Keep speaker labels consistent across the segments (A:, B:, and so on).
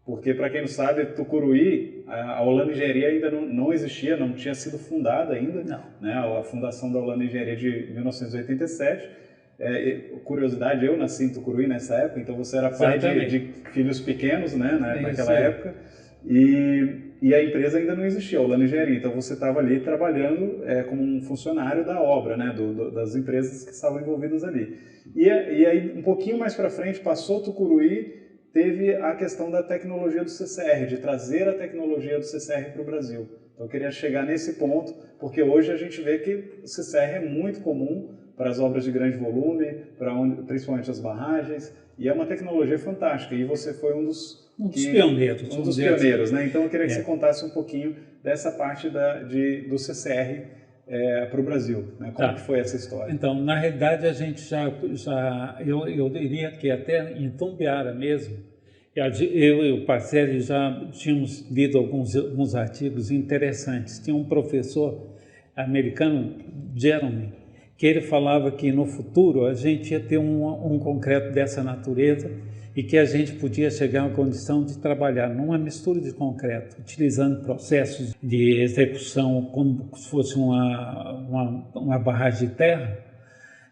A: Porque, para quem não sabe, Tucuruí, a Holanda Engenharia ainda não existia, não tinha sido fundada ainda.
B: Não.
A: Né? A fundação da Holanda Engenharia de 1987. Curiosidade, eu nasci em Tucuruí nessa época, então você era pai de filhos pequenos, né, naquela época. E a empresa ainda não existia, a Holanda Engenharia. Então você estava ali trabalhando como um funcionário da obra, né, das empresas que estavam envolvidas ali. E aí, um pouquinho mais para frente, passou Tucuruí, teve a questão da tecnologia do CCR, de trazer a tecnologia do CCR para o Brasil. Então eu queria chegar nesse ponto, porque hoje a gente vê que o CCR é muito comum para as obras de grande volume, principalmente as barragens, e é uma tecnologia fantástica. E você foi um dos
B: pioneiros.
A: Um dos pioneiros, né? Então eu queria que você contasse um pouquinho dessa parte do CCR para o Brasil, né? Como que foi essa história?
B: Então, na realidade, a gente eu diria que até em Tumbiara mesmo, eu e o Pacelli já tínhamos lido alguns artigos interessantes. Tinha um professor americano, Jeremy, que ele falava que no futuro a gente ia ter um concreto dessa natureza e que a gente podia chegar à condição de trabalhar numa mistura de concreto, utilizando processos de execução como se fosse uma barragem de terra,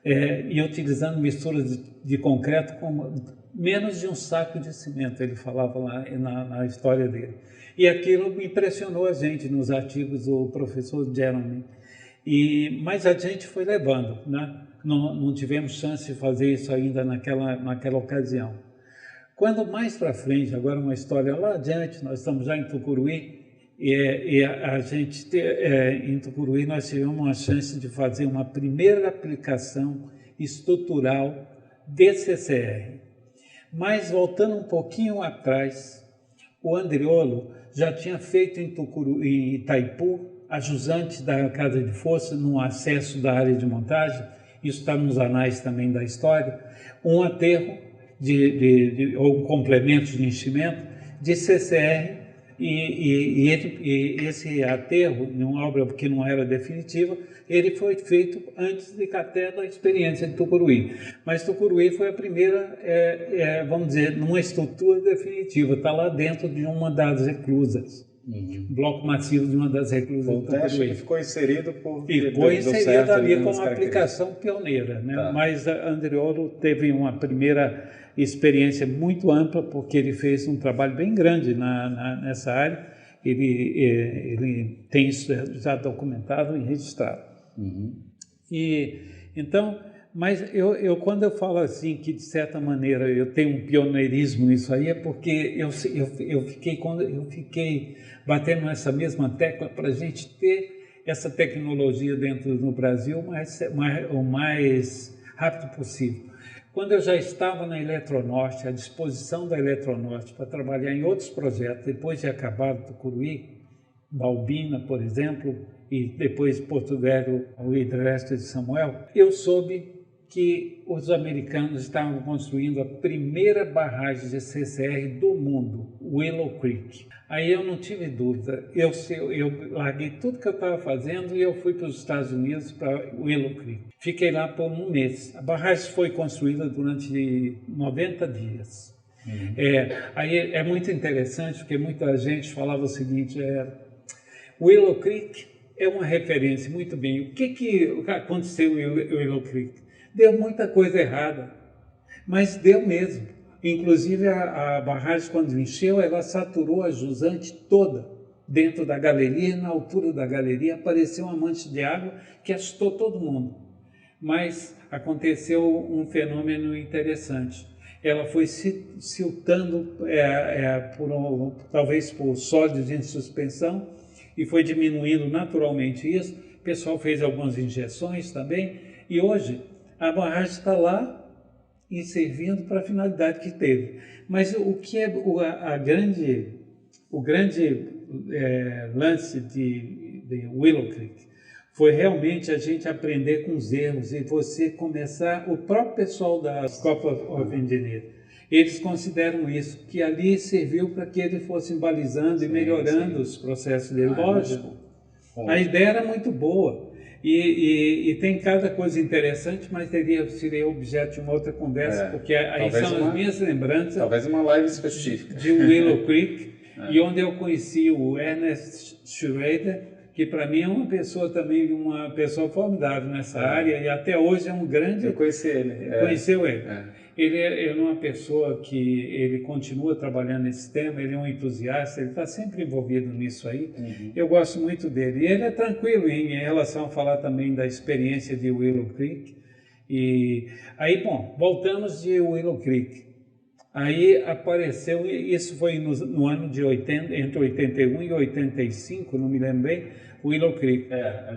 B: e utilizando misturas de concreto com menos de um saco de cimento, ele falava lá na história dele. E aquilo impressionou a gente nos artigos do professor Jeremy. Mas a gente foi levando, né? Não tivemos chance de fazer isso ainda naquela ocasião. Quando mais para frente, agora uma história lá adiante, nós estamos já em Tucuruí, e a gente, em Tucuruí, nós tivemos a chance de fazer uma primeira aplicação estrutural de CCR. Mas, voltando um pouquinho atrás, o Andriolo já tinha feito em Itaipu, a jusante da Casa de Força, no acesso da área de montagem, isso está nos anais também da história, um aterro ou um complemento de enchimento de CCR, e esse aterro, em uma obra que não era definitiva, ele foi feito antes até da experiência de Tucuruí. Mas Tucuruí foi a primeira, vamos dizer, numa estrutura definitiva, está lá dentro de uma das reclusas. Um bloco massivo de uma das reclusas do Tucuruí.
A: Que ficou inserido
B: ali com uma aplicação pioneira, né? Tá. Mas Andriolo teve uma primeira experiência muito ampla, porque ele fez um trabalho bem grande nessa área. Ele tem isso já documentado e registrado. Então, mas quando eu falo assim que de certa maneira eu tenho um pioneirismo nisso aí, é porque eu fiquei batendo nessa mesma tecla para a gente ter essa tecnologia dentro do Brasil o mais rápido possível. Quando eu já estava na Eletronorte, à disposição da Eletronorte para trabalhar em outros projetos, depois de acabar o Tucuruí, Balbina, por exemplo, e depois Porto Velho, o hidrelétrico de Samuel, eu soube que os americanos estavam construindo a primeira barragem de CCR do mundo, Willow Creek. Aí eu não tive dúvida, eu larguei tudo que eu estava fazendo e eu fui para os Estados Unidos, para Willow Creek. Fiquei lá por um mês. A barragem foi construída durante 90 dias. Aí é muito interessante, porque muita gente falava o seguinte, Willow Creek é uma referência, muito bem. O que aconteceu em Willow Creek? Deu muita coisa errada, mas deu mesmo. Inclusive, a barragem, quando encheu, ela saturou a jusante toda dentro da galeria. Na altura da galeria apareceu uma mancha de água que assustou todo mundo. Mas aconteceu um fenômeno interessante. Ela foi siltando, talvez por sólidos em suspensão, e foi diminuindo naturalmente isso. O pessoal fez algumas injeções também, e hoje a barragem está lá e servindo para a finalidade que teve. Mas o que é o grande lance de Willow Creek foi realmente a gente aprender com os erros e você começar, o próprio pessoal da Corps of Engineers, eles consideram isso, que ali serviu para que eles fossem balizando e melhorando os processos dele. Lógico, a ideia era muito boa. E tem cada coisa interessante, mas seria objeto de uma outra conversa, porque aí são as minhas lembranças.
A: Talvez uma live específica.
B: De Willow Creek, e onde eu conheci o Ernest Schrader, que para mim é uma pessoa também, uma pessoa formidável nessa área, e até hoje é um grande...
A: Eu conheci ele.
B: Conheceu ele. Ele é uma pessoa que ele continua trabalhando nesse tema, ele é um entusiasta, ele está sempre envolvido nisso aí. Eu gosto muito dele. E ele é tranquilo em relação a falar também da experiência de Willow Creek. E aí, bom, voltamos de Willow Creek. Aí apareceu, isso foi no ano de entre 81 e 85, não me lembro bem, Willow Creek.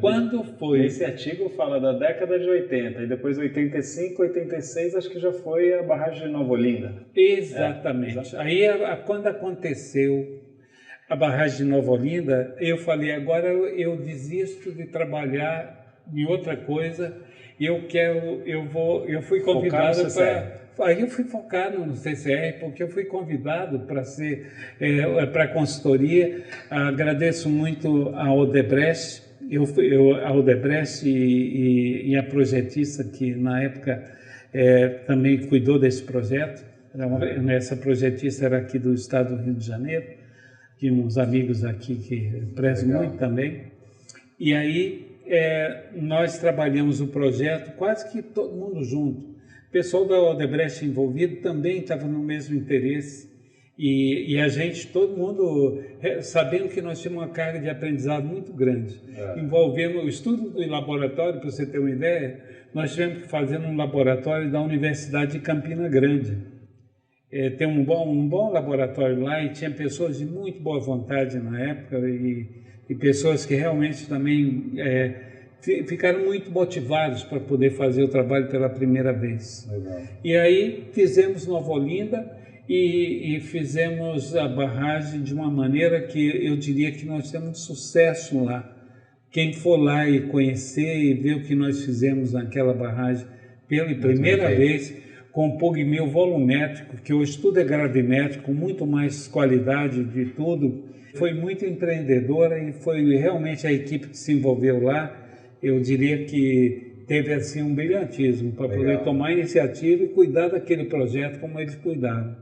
B: Quando foi?
A: Esse artigo fala da década de 80, e depois 85, 86, acho que já foi a barragem de Nova Olinda.
B: Exatamente. Aí, quando aconteceu a barragem de Nova Olinda, eu falei, agora eu desisto de trabalhar em outra coisa, eu fui convidado para... Aí eu fui focado no CCR, porque eu fui convidado para ser para a consultoria. Agradeço muito a Odebrecht, a Odebrecht e a projetista que na época também cuidou desse projeto. Essa projetista era aqui do estado do Rio de Janeiro, tinha uns amigos aqui que prezo muito também. E aí nós trabalhamos o projeto quase que todo mundo junto. O pessoal da Odebrecht envolvido também estava no mesmo interesse e a gente, todo mundo, sabendo que nós tínhamos uma carga de aprendizado muito grande, envolvendo o estudo do laboratório, para você ter uma ideia, nós tivemos que fazer num laboratório da Universidade de Campina Grande. Tem um bom laboratório lá e tinha pessoas de muito boa vontade na época e pessoas que realmente também... ficaram muito motivados para poder fazer o trabalho pela primeira vez.
A: Legal.
B: E aí fizemos Nova Olinda e fizemos a barragem de uma maneira que eu diria que nós temos sucesso lá. Quem for lá e conhecer e ver o que nós fizemos naquela barragem pela primeira vez, com pugmil volumétrico, que hoje tudo é gravimétrico, com muito mais qualidade de tudo, foi muito empreendedora e foi realmente a equipe que se envolveu lá. Eu diria que teve assim um brilhantismo para poder tomar iniciativa e cuidar daquele projeto como eles cuidaram.